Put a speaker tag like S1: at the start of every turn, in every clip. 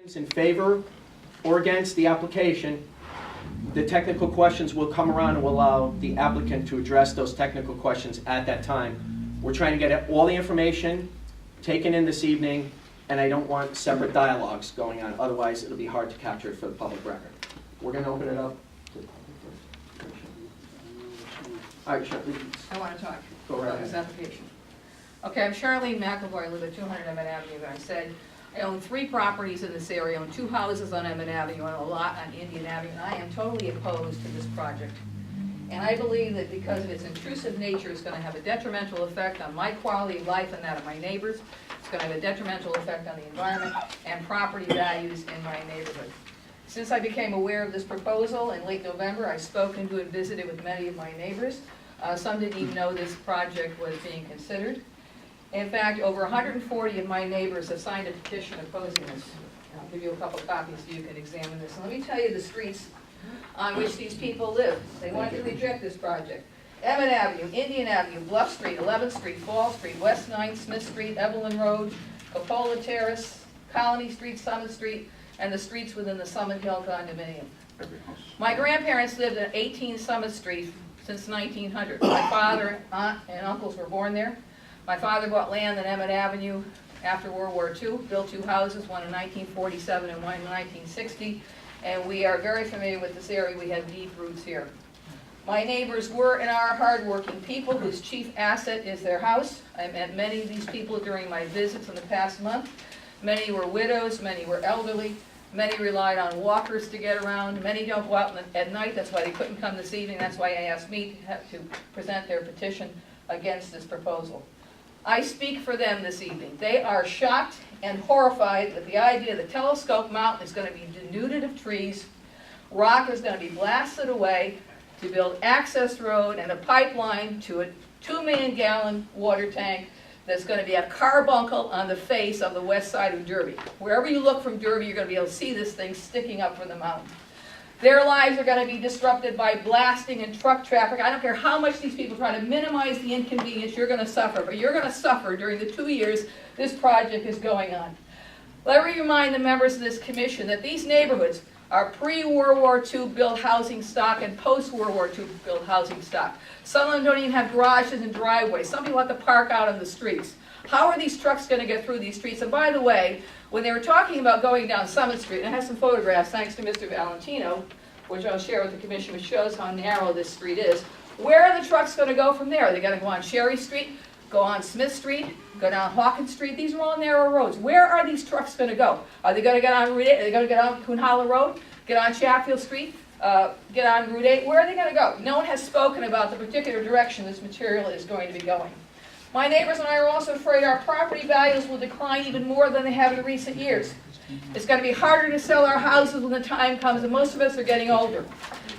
S1: In favor or against the application, the technical questions will come around and will allow the applicant to address those technical questions at that time. We're trying to get all the information taken in this evening, and I don't want separate dialogues going on, otherwise it'll be hard to capture it for the public record. We're going to open it up to the public first. All right, Sharlene.
S2: I want to talk
S1: Go right
S2: about this
S1: ahead.
S2: application. Okay, I'm Sharlene McEvoy. I live at 200 Emmett Avenue, as I said. I own 3 properties in this area. I own 2 houses on Emmett Avenue and a lot on Indian Avenue, and I am totally opposed to this project. And I believe that because of its intrusive nature, it's going to have a detrimental effect on my quality of life and that of my neighbors. It's going to have a detrimental effect on the environment and property values in my neighborhood. Since I became aware of this proposal in late November, I've spoken to and visited with many of my neighbors. Some didn't even know this project was being considered. In fact, over 140 of my neighbors have signed a petition opposing this. I'll give you a couple copies so you can examine this. And let me tell you the streets on which these people live. They want to reject this project. Emmett Avenue, Indian Avenue, Bluff Street, 11th Street, Fall Street, West 9th, Smith Street, Evelyn Road, Cupola Terrace, Colony Street, Summit Street, and the streets within the Summit Hill condominium. My grandparents lived at 18 Summit Street since 1900. My father, aunt, and uncles were born there. My father bought land on Emmett Avenue after World War II, built 2 houses, one in 1947 and one in 1960, and we are very familiar with this area. We have deep roots here. My neighbors were and are hardworking people whose chief asset is their house. I met many of these people during my visits in the past month. Many were widows, many were elderly, many relied on walkers to get around, many don't go out at night, that's why they couldn't come this evening, that's why I asked me to present their petition against this proposal. I speak for them this evening. They are shocked and horrified with the idea that Telescope Mountain is going to be denuded of trees, rock is going to be blasted away to build access road and a pipeline to a 2-million-gallon water tank that's going to be a carbuncle on the face of the west side of Derby. Wherever you look from Derby, you're going to be able to see this thing sticking up from the mountain. Their lives are going to be disrupted by blasting and truck traffic. I don't care how much these people try to minimize the inconvenience, you're going to suffer. But you're going to suffer during the 2 years this project is going on. Let me remind the members of this commission that these neighborhoods are pre-World War II built housing stock and post-World War II built housing stock. Some of them don't even have garages and driveways. Some people have to park out on the streets. How are these trucks going to get through these streets? And by the way, when they were talking about going down Summit Street, and I have some photographs thanks to Mr. Valentino, which I'll share with the commission, which shows how narrow this street is. Where are the trucks going to go from there? Are they going to go on Cherry Street, go on Smith Street, go down Hawkins Street? These are all narrow roads. Where are these trucks going to go? Are they going to get on Route 8? Are they going to get on Coon Hollow Road? Get on Chatfield Street? Get on Route 8? Where are they going to go? No one has spoken about the particular direction this material is going to be going. My neighbors and I are also afraid our property values will decline even more than they have in recent years. It's going to be harder to sell our houses when the time comes, and most of us are getting older.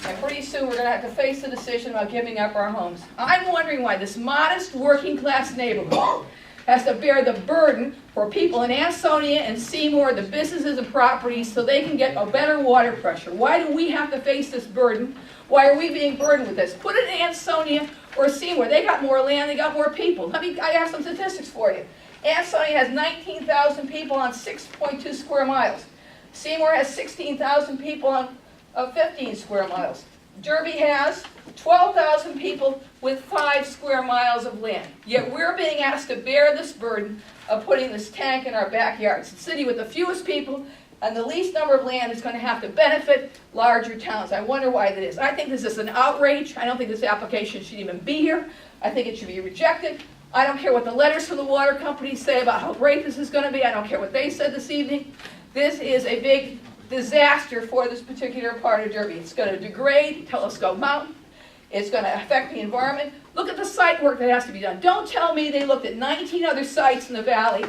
S2: And pretty soon we're going to have to face the decision about giving up our homes. I'm wondering why this modest working-class neighborhood has to bear the burden for people in Ansonia and Seymour, the businesses and properties, so they can get a better water pressure. Why do we have to face this burden? Why are we being burdened with this? Put it in Ansonia or Seymour. They got more land, they got more people. I have some statistics for you. Ansonia has 19,000 people on 6.2 square miles. Seymour has 16,000 people on 15 square miles. Derby has 12,000 people with 5 square miles of land. Yet we're being asked to bear this burden of putting this tank in our backyards. The city with the fewest people and the least number of land is going to have to benefit larger towns. I wonder why that is. I think this is an outrage. I don't think this application should even be here. I think it should be rejected. I don't care what the letters from the water companies say about how great this is going to be. I don't care what they said this evening. This is a big disaster for this particular part of Derby. It's going to degrade Telescope Mountain. It's going to affect the environment. Look at the site work that has to be done. Don't tell me they looked at 19 other sites in the valley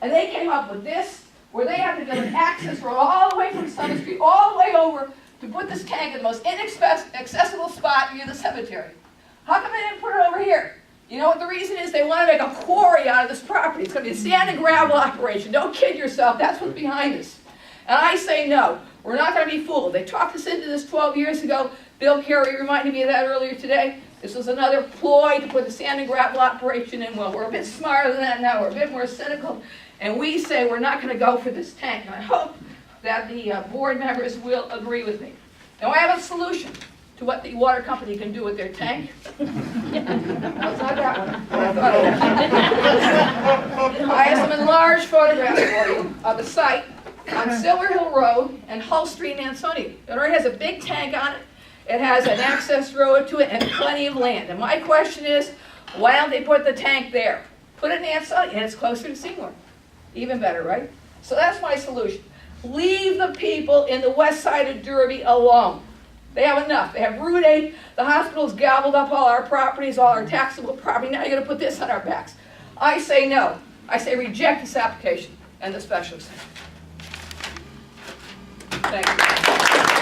S2: and they came up with this, where they have to build an access road all the way from Summit Street, all the way over to put this tank in the most inaccessible spot near the cemetery. How come they didn't put it over here? You know what the reason is? They want to make a quarry out of this property. It's going to be a sand and gravel operation. Don't kid yourself. That's what's behind this. And I say no. We're not going to be fooled. They talked us into this 12 years ago. Bill Carey reminded me of that earlier today. This was another ploy to put the sand and gravel operation in. Well, we're a bit smarter than that now. We're a bit more cynical. And we say we're not going to go for this tank. And I hope that the board members will agree with me. Now, I have a solution to what the water company can do with their tank. No, it's not that one. I thought it was. I have some enlarged photographs for you of the site on Silver Hill Road and Hull Street in Ansonia. It already has a big tank on it. It has an access road to it and plenty of land. And my question is, why don't they put the tank there? Put it in Ansonia, and it's closer to Seymour. Even better, right? So that's my solution. Leave the people in the west side of Derby alone. They have enough. They have Route 8. The hospital's gobbled up all our properties, all our taxable property. Now you're going to put this on our backs. I say no. I say reject this application and the special exception. Thank you.